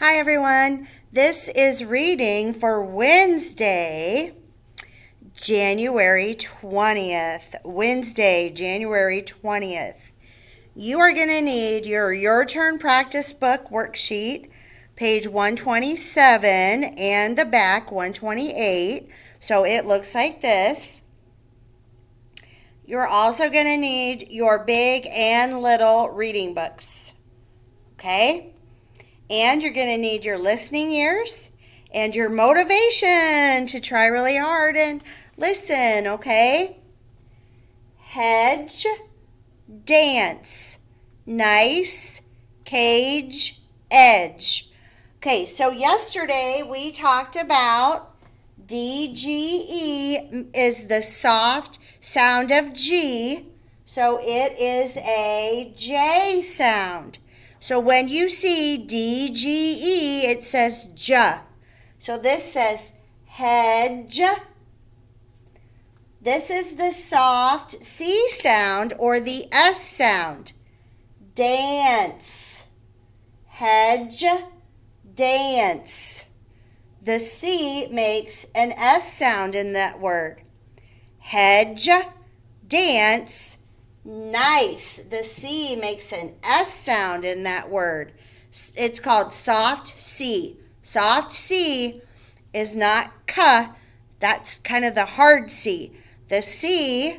Hi everyone. This is reading for Wednesday, January 20th. Wednesday, January 20th. You are going to need your turn practice book worksheet, page 127 and the back 128. So it looks like this. You're also going to need your big and little reading books. Okay? And you're going to need your listening ears and your motivation to try really hard and listen, okay? Hedge, dance, nice, cage, edge. Okay, so yesterday we talked about DGE is the soft sound of G, so it is a J sound. So when you see DGE, it says J. So this says hedge. This is the soft C sound or the S sound. Dance. Hedge, dance. The C makes an S sound in that word. Hedge, dance, nice. The C makes an S sound in that word. It's called soft C. Soft C is not K. That's kind of the hard C. The C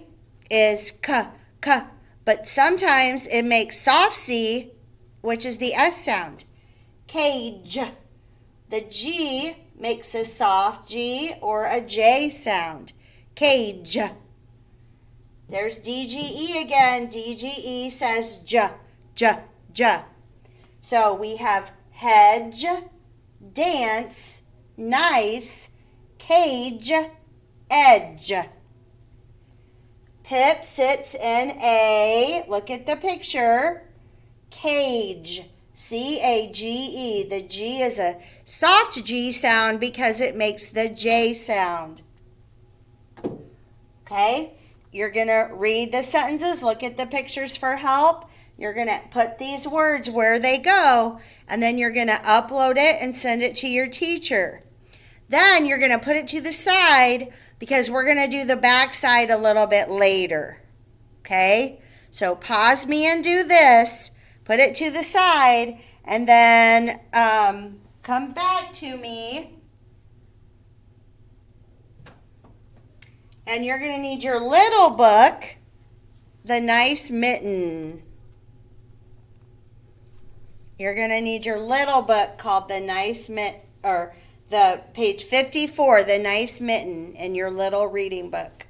is K, K. But sometimes it makes soft C, which is the S sound. Cage. The G makes a soft G or a J sound. Cage. There's DGE again. DGE says J, J, J. So we have hedge, dance, nice, cage, edge. Pip sits in a, look at the picture, cage, C-A-G-E. The G is a soft G sound because it makes the J sound. Okay? You're going to read the sentences, look at the pictures for help. You're going to put these words where they go, and then you're going to upload it and send it to your teacher. Then you're going to put it to the side because we're going to do the back side a little bit later. Okay? So pause me and do this. Put it to the side, and then come back to me. And you're going to need your little book, The Nice Mitten. You're going to need your little book called The Nice Mitten, or the page 54, The Nice Mitten, in your little reading book.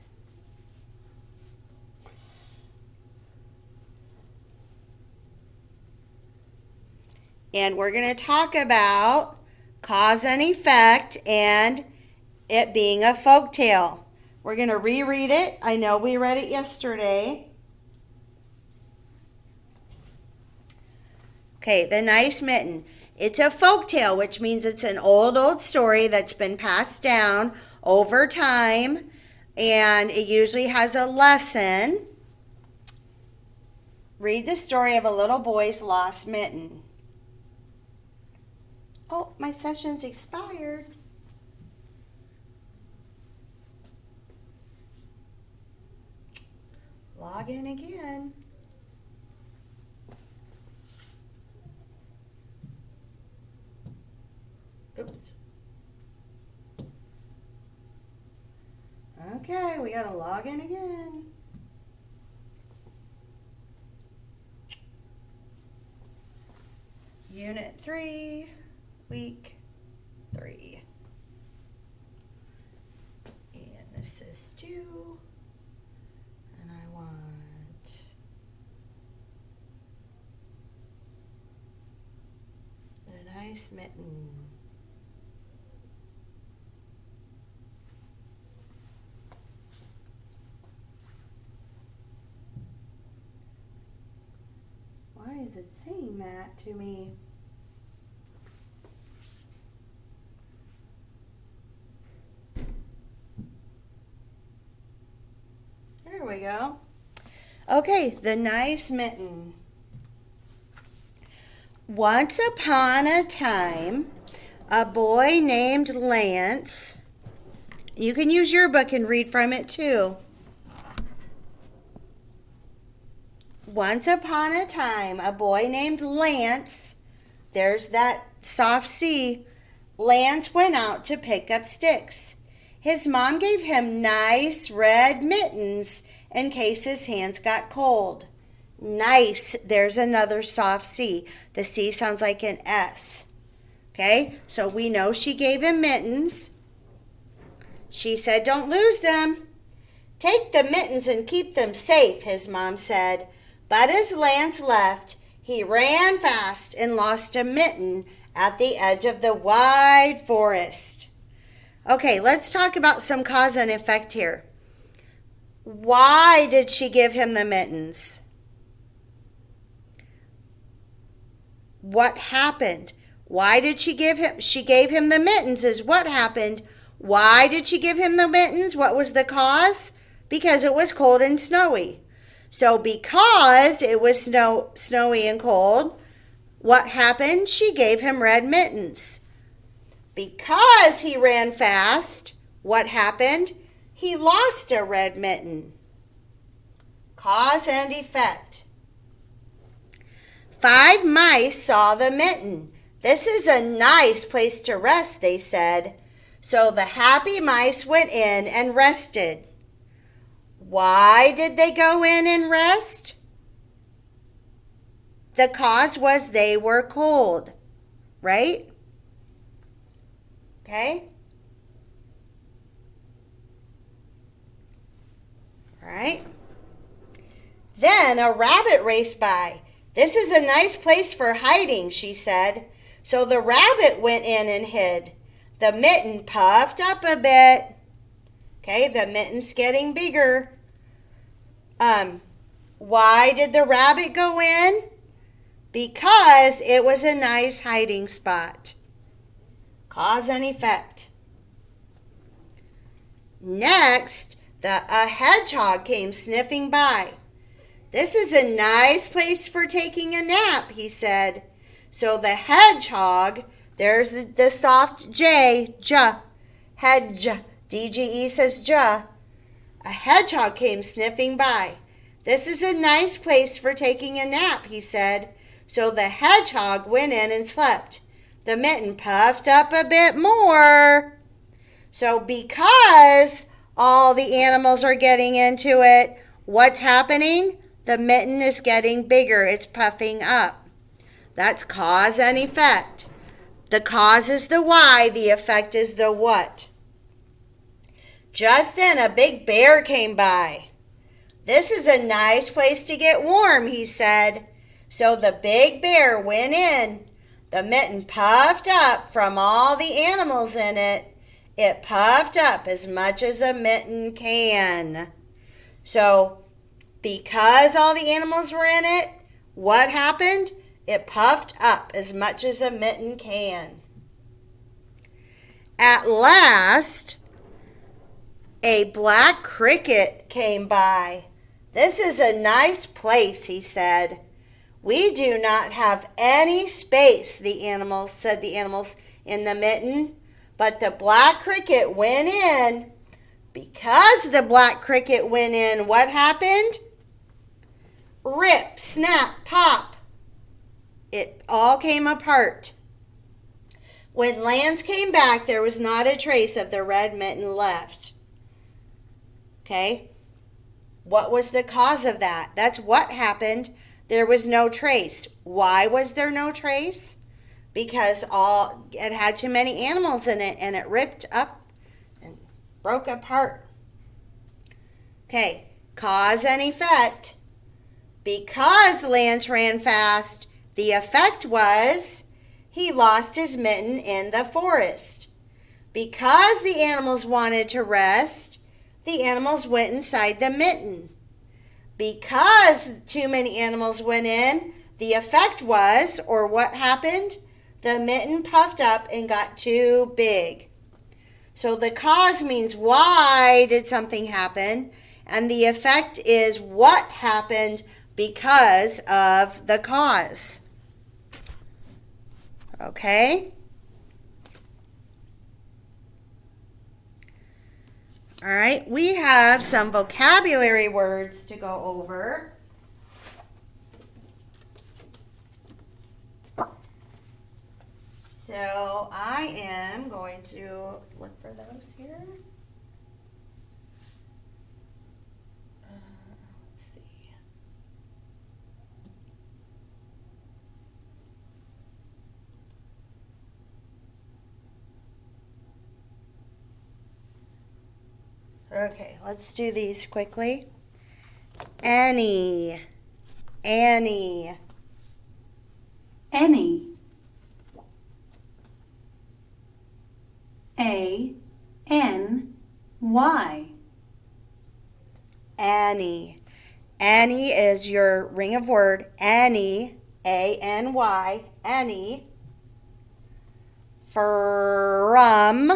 And we're going to talk about cause and effect and it being a folktale. We're going to reread it. I know we read it yesterday. Okay, The Nice Mitten. It's a folktale, which means it's an old story that's been passed down over time, and it usually has a lesson. Read the story of a little boy's lost mitten. Oh, my session's expired. Log in again. Oops. Okay, we gotta log in again. Unit 3, week 3. And this is 2. And I want the nice mitten. Why is it saying that to me? There we go. Okay, the nice mitten. Once upon a time, a boy named Lance. You can use your book and read from it too. Once upon a time, a boy named Lance, there's that soft C, Lance went out to pick up sticks. His mom gave him nice red mittens in case his hands got cold. Nice, there's another soft C. The C sounds like an S. Okay, so we know she gave him mittens. She said, don't lose them. Take the mittens and keep them safe, his mom said. But as Lance left, he ran fast and lost a mitten at the edge of the wide forest. Okay, let's talk about some cause and effect here. Why did she give him the mittens? What happened? Why did she give him? She gave him the mittens is what happened. Why did she give him the mittens? What was the cause? Because it was cold and snowy. So because it was snowy and cold, what happened? She gave him red mittens. Because he ran fast, what happened? He lost a red mitten. Cause and effect. 5 mice saw the mitten. This is a nice place to rest, they said. So the happy mice went in and rested. Why did they go in and rest? The cause was they were cold, right? Okay? All right. Then a rabbit raced by. This is a nice place for hiding, she said. So the rabbit went in and hid. The mitten puffed up a bit. Okay, the mitten's getting bigger. Why did the rabbit go in? Because it was a nice hiding spot. Cause and effect. Next, a hedgehog came sniffing by. This is a nice place for taking a nap, he said. So the hedgehog, there's the soft J, hedge, D-G-E says J. A hedgehog came sniffing by. This is a nice place for taking a nap, he said. So the hedgehog went in and slept. The mitten puffed up a bit more. So because all the animals are getting into it, what's happening? The mitten is getting bigger. It's puffing up. That's cause and effect. The cause is the why. The effect is the what. Just then a big bear came by. This is a nice place to get warm, he said. So the big bear went in. The mitten puffed up from all the animals in it. It puffed up as much as a mitten can. So because all the animals were in it, what happened? It puffed up as much as a mitten can. At last, a black cricket came by. This is a nice place, he said. We do not have any space, said the animals in the mitten. But the black cricket went in. Because the black cricket went in, what happened? Rip, snap, pop. It all came apart. When Lance came back, there was not a trace of the red mitten left. Okay? What was the cause of that? That's what happened. There was no trace. Why was there no trace? Because it had too many animals in it and it ripped up and broke apart. Okay, cause and effect. Because Lance ran fast, the effect was he lost his mitten in the forest. Because the animals wanted to rest, the animals went inside the mitten. Because too many animals went in, the effect was, or what happened? The mitten puffed up and got too big. So the cause means why did something happen, and the effect is what happened because of the cause. Okay? All right, we have some vocabulary words to go over. So I am going to look for those here. Let's see. Okay, let's do these quickly. Annie, Annie, Any. A-N-Y. Annie. Annie is your ring of word. Annie, A-N-Y, Annie. From,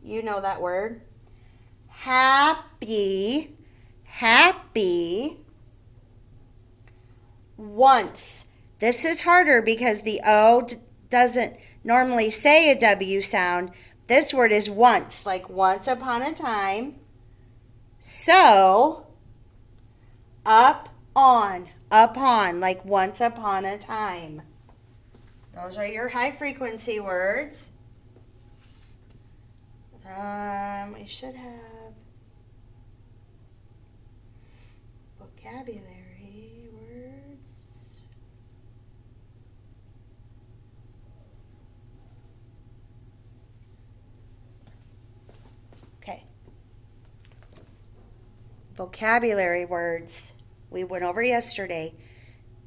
you know that word. Happy, happy. Once. This is harder because the O doesn't normally say a W sound. This word is once, like once upon a time. So, upon, like once upon a time. Those are your high frequency words. We should have vocabulary words. Okay. Vocabulary words we went over yesterday.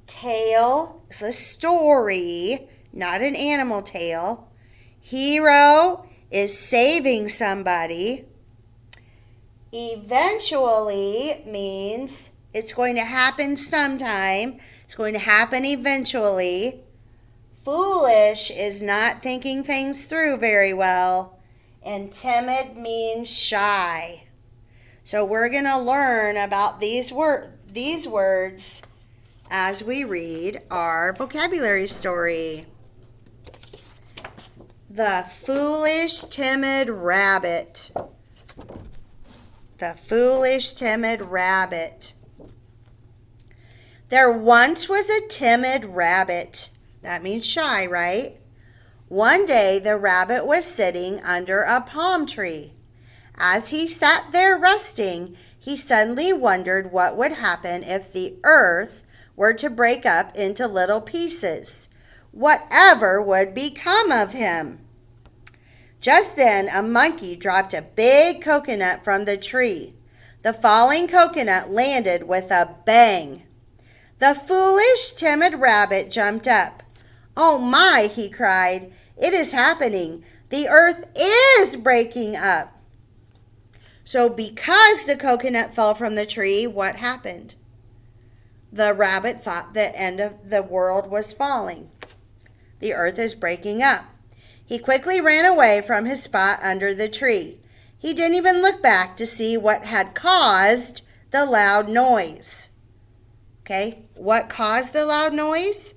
Tale is a story, not an animal tale. Hero is saving somebody. Eventually means it's going to happen sometime. It's going to happen eventually. Foolish is not thinking things through very well. And timid means shy. So we're going to learn about these words as we read our vocabulary story. The foolish, timid rabbit. The foolish, timid rabbit. There once was a timid rabbit. That means shy, right? One day the rabbit was sitting under a palm tree. As he sat there resting, he suddenly wondered what would happen if the earth were to break up into little pieces. Whatever would become of him? Just then, a monkey dropped a big coconut from the tree. The falling coconut landed with a bang. The foolish, timid rabbit jumped up. "Oh my," he cried, "it is happening. The earth is breaking up." So because the coconut fell from the tree, what happened? The rabbit thought the end of the world was falling. The earth is breaking up. He quickly ran away from his spot under the tree. He didn't even look back to see what had caused the loud noise. Okay, what caused the loud noise?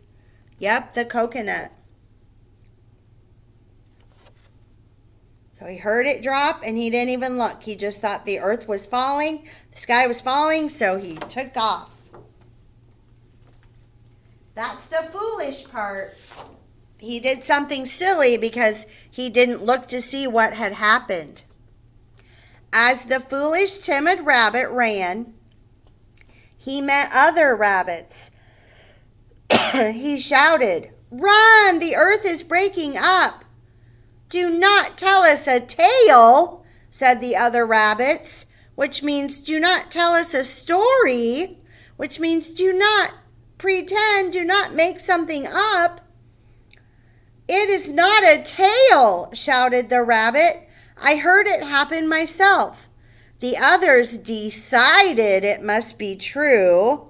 Yep, the coconut. So he heard it drop and he didn't even look. He just thought the earth was falling, the sky was falling, so he took off. That's the foolish part. He did something silly because he didn't look to see what had happened. As the foolish, timid rabbit ran, he met other rabbits. He shouted, "Run! The earth is breaking up." "Do not tell us a tale," said the other rabbits, which means do not tell us a story, which means do not pretend, do not make something up. "It is not a tale," shouted the rabbit. "I heard it happen myself." The others decided it must be true.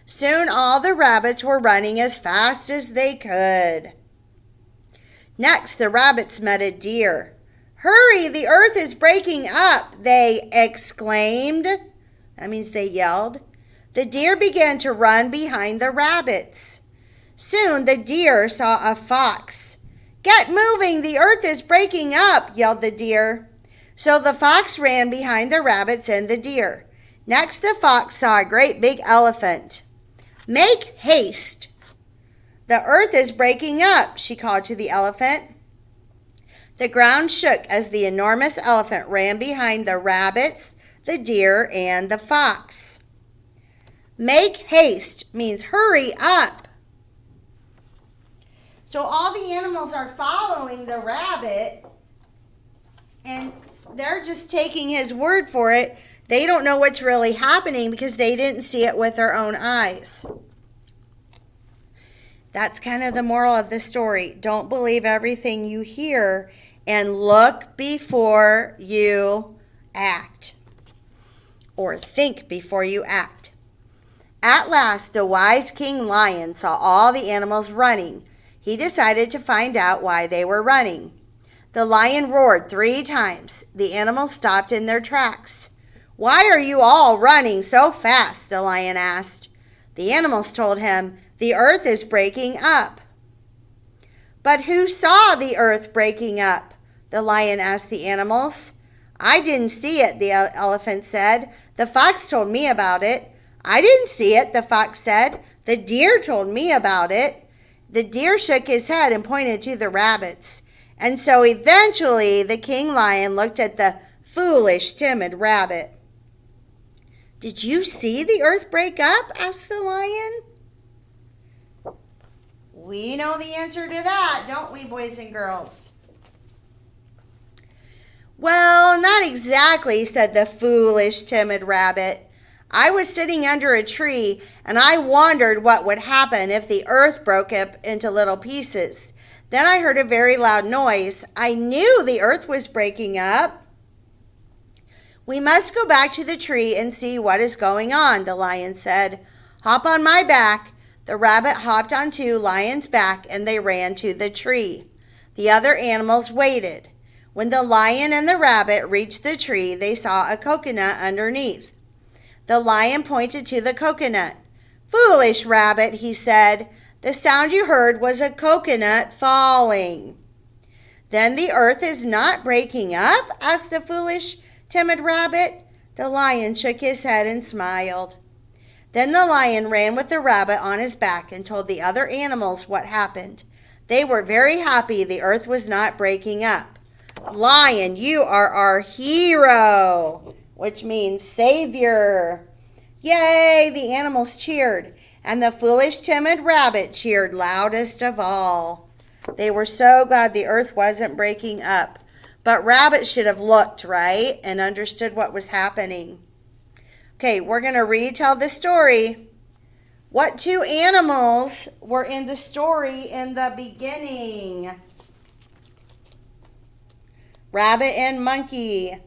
Soon all the rabbits were running as fast as they could. Next, the rabbits met a deer. "Hurry, the earth is breaking up," they exclaimed. That means they yelled. The deer began to run behind the rabbits. Soon the deer saw a fox. "Get moving, the earth is breaking up," yelled the deer. So the fox ran behind the rabbits and the deer. Next, the fox saw a great big elephant. "Make haste! The earth is breaking up," she called to the elephant. The ground shook as the enormous elephant ran behind the rabbits, the deer, and the fox. Make haste means hurry up. So all the animals are following the rabbit, and they're just taking his word for it. They don't know what's really happening because they didn't see it with their own eyes. That's kind of the moral of the story. Don't believe everything you hear, and look before you act, or think before you act. At last, the wise King Lion saw all the animals running. He decided to find out why they were running. The lion roared 3 times. The animals stopped in their tracks. "Why are you all running so fast?" the lion asked. The animals told him, "The earth is breaking up." "But who saw the earth breaking up?" the lion asked the animals. "I didn't see it," the elephant said. "The fox told me about it." "I didn't see it," the fox said. "The deer told me about it." The deer shook his head and pointed to the rabbits. And so eventually the king lion looked at the foolish, timid rabbit. "Did you see the earth break up?" asked the lion. We know the answer to that, don't we, boys and girls? "Well, not exactly," said the foolish, timid rabbit. "I was sitting under a tree, and I wondered what would happen if the earth broke up into little pieces. Then I heard a very loud noise. I knew the earth was breaking up." "We must go back to the tree and see what is going on," the lion said. "Hop on my back." The rabbit hopped onto Lion's back, and they ran to the tree. The other animals waited. When the lion and the rabbit reached the tree, they saw a coconut underneath. The lion pointed to the coconut. "Foolish rabbit," he said, "the sound you heard was a coconut falling." "Then the earth is not breaking up?" asked the foolish, timid rabbit. The lion shook his head and smiled. Then the lion ran with the rabbit on his back and told the other animals what happened. They were very happy the earth was not breaking up. "Lion, you are our hero," which means savior. Yay, the animals cheered, and the foolish, timid rabbit cheered loudest of all. They were so glad the earth wasn't breaking up. But Rabbit should have looked, right, and understood what was happening. Okay, we're going to retell the story. What 2 animals were in the story in the beginning? Rabbit and monkey.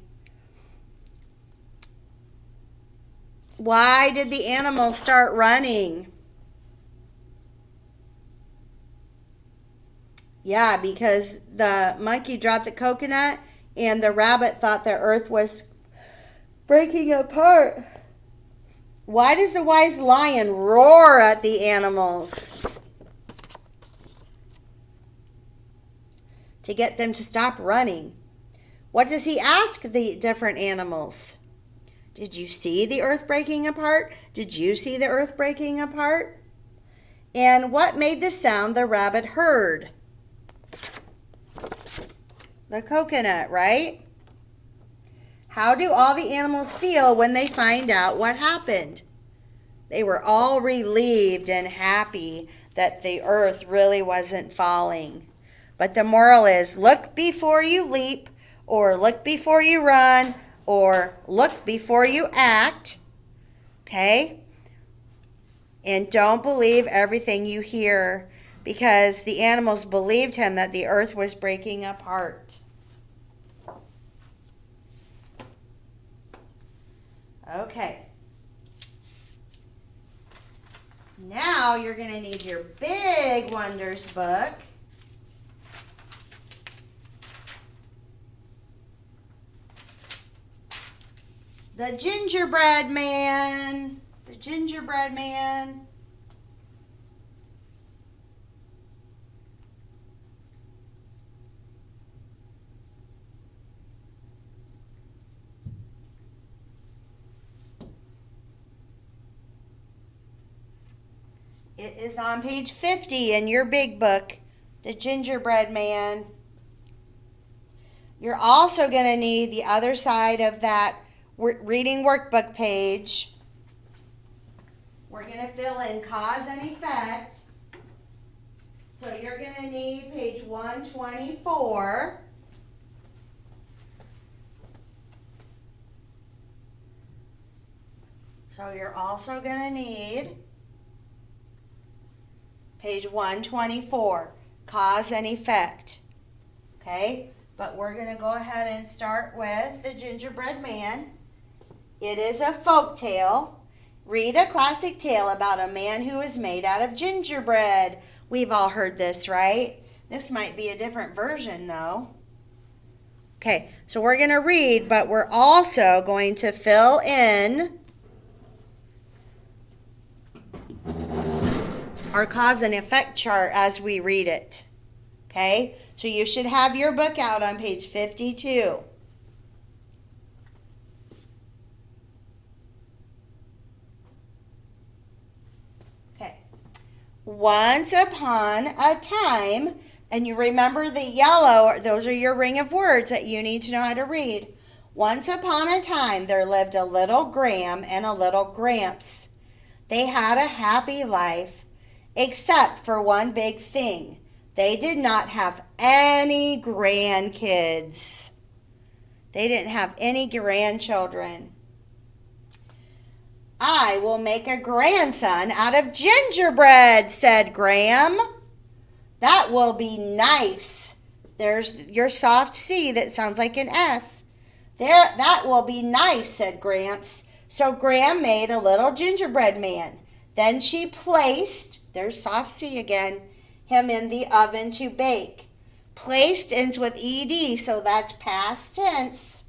Why did the animals start running? Yeah, because the monkey dropped the coconut and the rabbit thought the earth was breaking apart. Why does the wise lion roar at the animals? To get them to stop running. What does he ask the different animals? Did you see the earth breaking apart? Did you see the earth breaking apart? And what made the sound the rabbit heard? The coconut, right? How do all the animals feel when they find out what happened? They were all relieved and happy that the earth really wasn't falling. But the moral is, look before you leap, or look before you run, or look before you act. Okay? And don't believe everything you hear, because the animals believed him that the earth was breaking apart. Okay. Now you're going to need your Big Wonders book. The Gingerbread Man. The Gingerbread Man. It is on page 50 in your big book, The Gingerbread Man. You're also going to need the other side of that reading workbook page. We're going to fill in cause and effect. So you're going to need page 124. So you're also going to need page 124, cause and effect. Okay, but we're going to go ahead and start with The Gingerbread Man. It is a folk tale. Read a classic tale about a man who is made out of gingerbread. We've all heard this, right? This might be a different version, though. Okay, so we're going to read, but we're also going to fill in our cause and effect chart as we read it. Okay, so you should have your book out on page 52. Okay, once upon a time, and you remember the yellow, those are your ring of words that you need to know how to read. Once upon a time, there lived a little Graham and a little Gramps. They had a happy life, except for one big thing. They did not have any grandkids. They didn't have any grandchildren. I will make a grandson out of gingerbread, said Graham. That will be nice. There's your soft C that sounds like an S. That will be nice, said Gramps. So Graham made a little gingerbread man. Then she placed, there's soft C again, him in the oven to bake. Placed ends with ED, so that's past tense.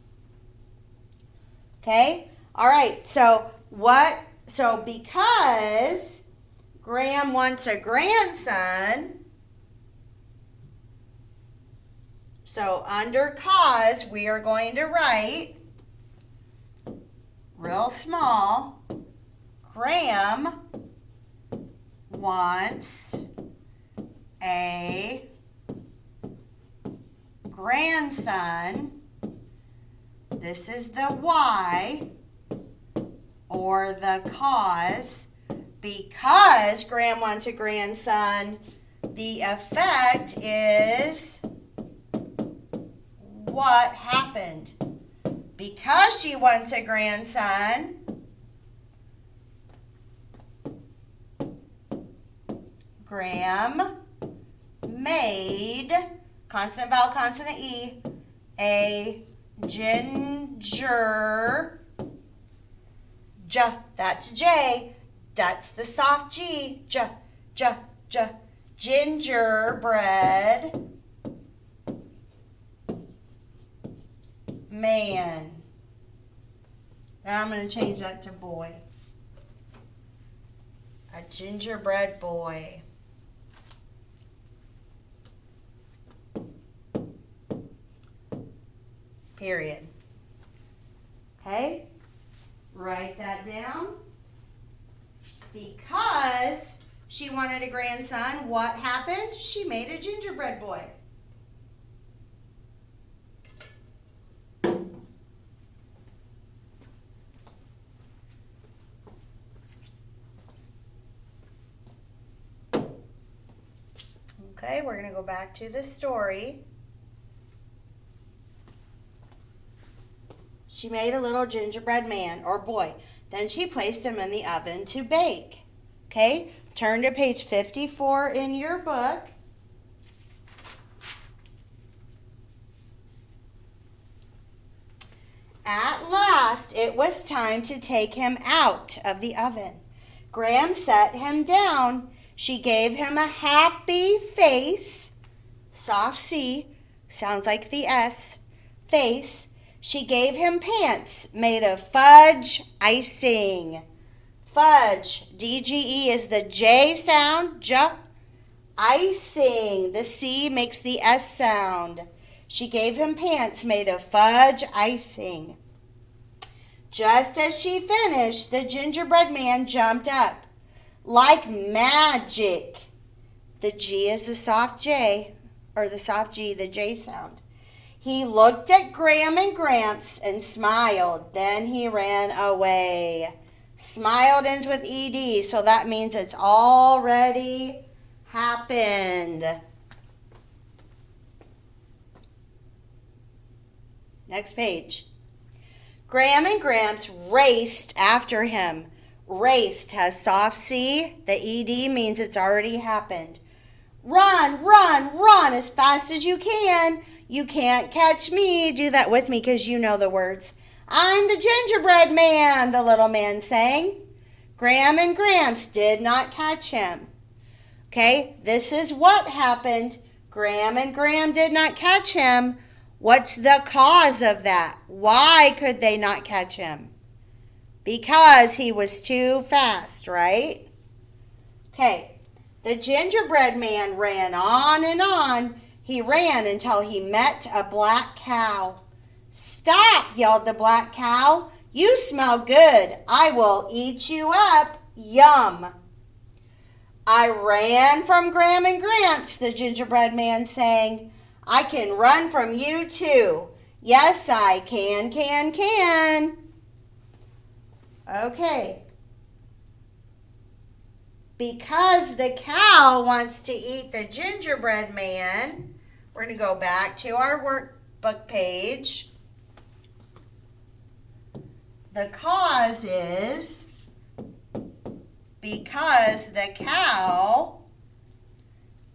Okay? All right, so because Graham wants a grandson, so under cause, we are going to write real small, Graham wants a grandson. This is the why or the cause. Because Graham wants a grandson, the effect is what happened. Because she wants a grandson, Graham made, consonant, vowel, consonant, E, a ginger, J, that's J, that's the soft G, J, gingerbread man. Now I'm going to change that to boy. A gingerbread boy. Period. Okay? Write that down. Because she wanted a grandson, what happened? She made a gingerbread boy. Okay, we're going to go back to the story. She made a little gingerbread man or boy. Then she placed him in the oven to bake. Okay, turn to page 54 in your book. At last, it was time to take him out of the oven. Graham set him down. She gave him a happy face, soft C, sounds like the S, face. She gave him pants made of fudge icing. Fudge, D-G-E is the J sound, J. Icing, the C makes the S sound. She gave him pants made of fudge icing. Just as she finished, the gingerbread man jumped up. like magic. The G is the soft J, or the soft G, the J sound. He looked at Graham and Gramps and smiled. Then he ran away. Smiled ends with ED, so that means it's already happened. Next page. Graham and Gramps raced after him. Raced has soft C. The ED means it's already happened. Run, run, run as fast as you can. You can't catch me. Do that with me because you know the words. I'm the gingerbread man, the little man sang. Graham and Gramps did not catch him. Okay, this is what happened. Graham and Graham did not catch him. What's the cause of that? Why could they not catch him? Because he was too fast, right? Okay, the gingerbread man ran on and on. He ran until he met a black cow. Stop, yelled the black cow. You smell good. I will eat you up. Yum. I ran from Graham and Gramps, the gingerbread man sang. I can run from you too. Yes, I can. Okay. Because the cow wants to eat the gingerbread man, we're going to go back to our workbook page. The cause is because the cow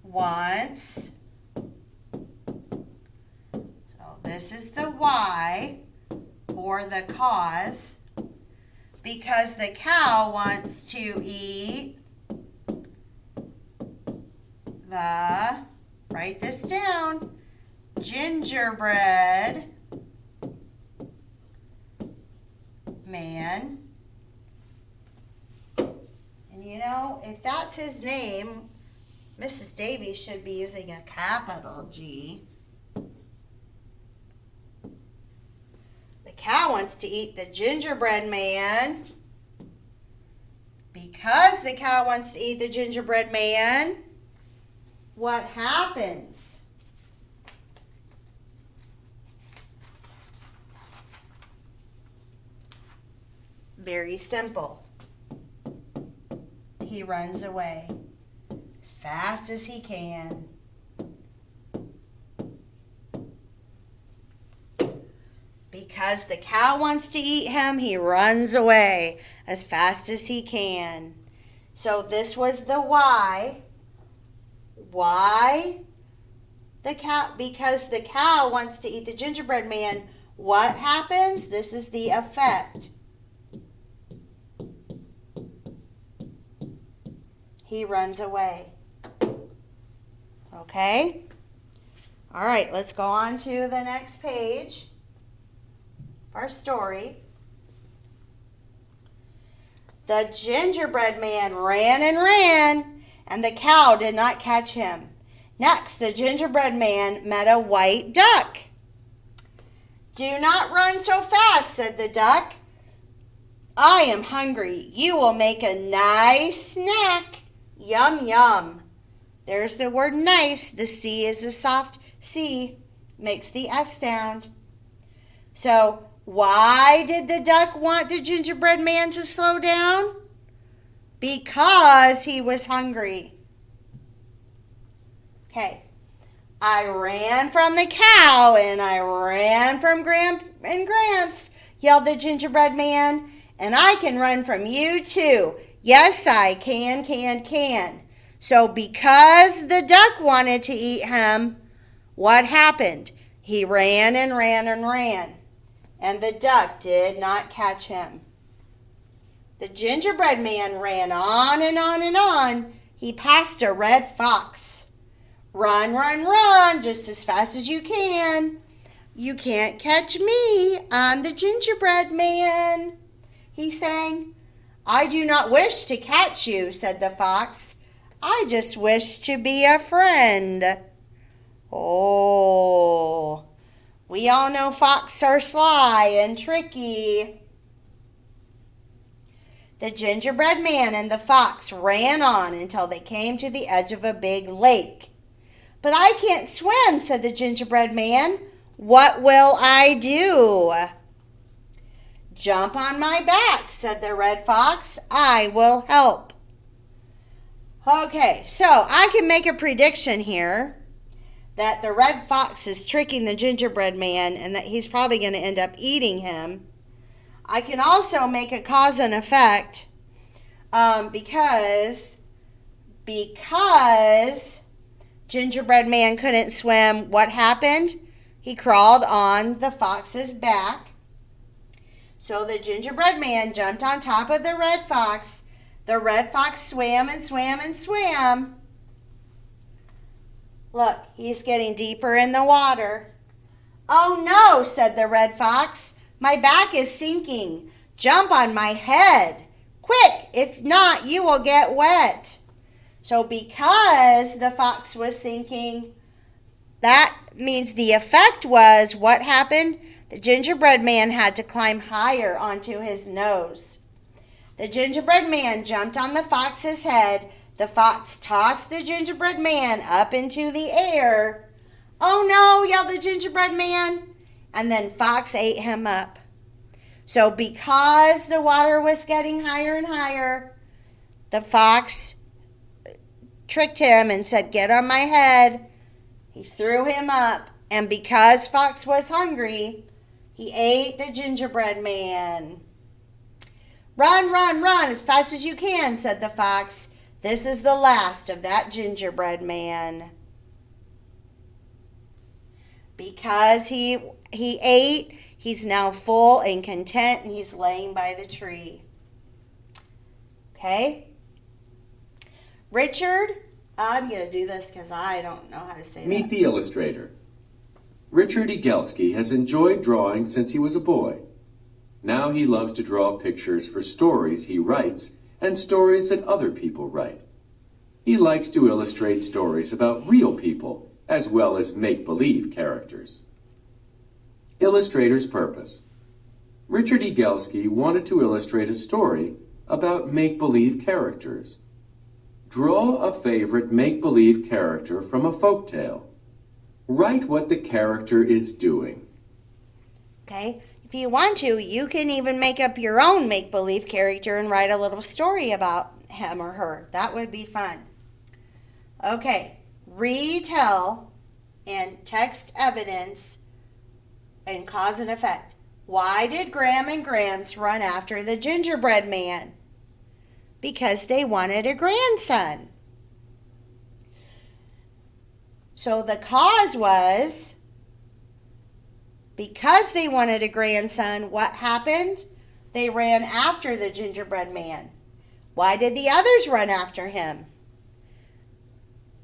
wants, so this is the why or the cause, because the cow wants to eat the, write this down, gingerbread man. And you know, if that's his name, Mrs. Davies should be using a capital G. The cow wants to eat the gingerbread man. Because the cow wants to eat the gingerbread man, what happens? Very simple. He runs away as fast as he can. Because the cow wants to eat him, he runs away as fast as he can. So this was the why. Why the cow? Because the cow wants to eat the gingerbread man. What happens? This is the effect. He runs away. Okay? All right, let's go on to the next page of our story. The gingerbread man ran and ran, and the cow did not catch him. Next, the gingerbread man met a white duck. Do not run so fast, said the duck. I am hungry. You will make a nice snack. Yum, yum. There's the word nice. The C is a soft C. Makes the S sound. So, why did the duck want the gingerbread man to slow down? Because he was hungry. Okay. I ran from the cow and I ran from Gramp and Gramps, yelled the gingerbread man. And I can run from you too. Yes, I can. So because the duck wanted to eat him, what happened? He ran and ran and ran. And the duck did not catch him. The gingerbread man ran on and on and on. He passed a red fox. Run, run, run, just as fast as you can. You can't catch me. I'm the gingerbread man, he sang. I do not wish to catch you, said the fox. I just wish to be a friend. Oh, we all know foxes are sly and tricky. The gingerbread man and the fox ran on until they came to the edge of a big lake. "But I can't swim," said the gingerbread man. "What will I do?" "Jump on my back," said the red fox. "I will help." Okay, so I can make a prediction here that the red fox is tricking the gingerbread man and that he's probably going to end up eating him. I can also make a cause and effect because gingerbread man couldn't swim. What happened? He crawled on the fox's back. So the gingerbread man jumped on top of the red fox. The red fox swam and swam and swam. Look, he's getting deeper in the water. "Oh no," said the red fox. "My back is sinking. Jump on my head. Quick, if not, you will get wet." So because the fox was sinking, that means the effect was, what happened? The gingerbread man had to climb higher onto his nose. The gingerbread man jumped on the fox's head. The fox tossed the gingerbread man up into the air. "Oh no," yelled the gingerbread man. And then fox ate him up. So because the water was getting higher and higher, the fox tricked him and said, "Get on my head." He threw him up. And because fox was hungry, he ate the gingerbread man. "Run, run, run as fast as you can," said the fox. "This is the last of that gingerbread man." Because he ate, he's now full and content, and he's laying by the tree. Okay? Richard, I'm going to do this because I don't know how to say that. Meet the illustrator. Richard Egelski has enjoyed drawing since he was a boy. Now he loves to draw pictures for stories he writes and stories that other people write. He likes to illustrate stories about real people as well as make-believe characters. Illustrator's purpose. Richard Egelski wanted to illustrate a story about make-believe characters. Draw a favorite make-believe character from a folktale. Write what the character is doing. Okay, if you want to, you can even make up your own make-believe character and write a little story about him or her. That would be fun. Okay, retell and text evidence and cause and effect. Why did Graham and Grams run after the gingerbread man? Because they wanted a grandson. So the cause was, because they wanted a grandson, what happened? They ran after the gingerbread man. Why did the others run after him?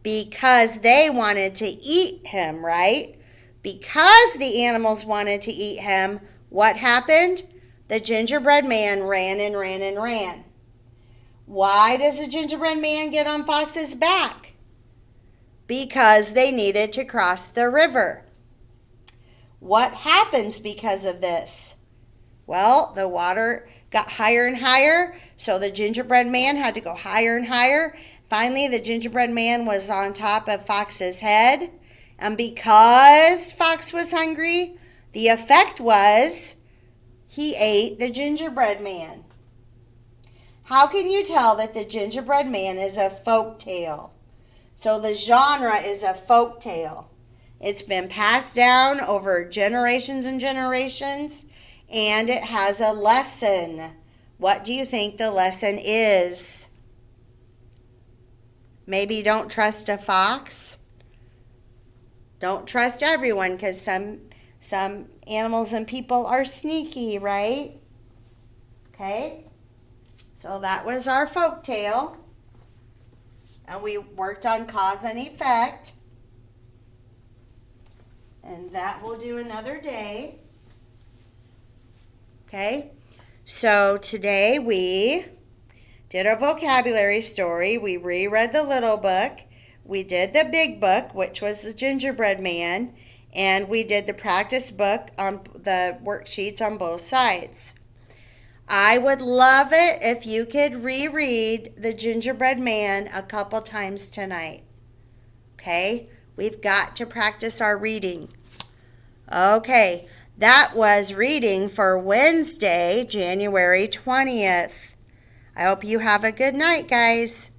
Because they wanted to eat him, right? Because the animals wanted to eat him, what happened? The gingerbread man ran and ran and ran. Why does the gingerbread man get on Fox's back? Because they needed to cross the river. What happens because of this? Well, the water got higher and higher, so the gingerbread man had to go higher and higher. Finally, the gingerbread man was on top of Fox's head. And because Fox was hungry, the effect was he ate the gingerbread man. How can you tell that the gingerbread man is a folk tale? So the genre is a folk tale. It's been passed down over generations and generations, and it has a lesson. What do you think the lesson is? Maybe don't trust a fox. Don't trust everyone, because some animals and people are sneaky, right? Okay, so that was our folk tale. And we worked on cause and effect. And that we'll do another day. Okay, so today we did our vocabulary story. We reread the little book. We did the big book, which was the gingerbread man. And we did the practice book on the worksheets on both sides. I would love it if you could reread The Gingerbread Man a couple times tonight. Okay? We've got to practice our reading. Okay, that was reading for Wednesday, January 20th. I hope you have a good night, guys.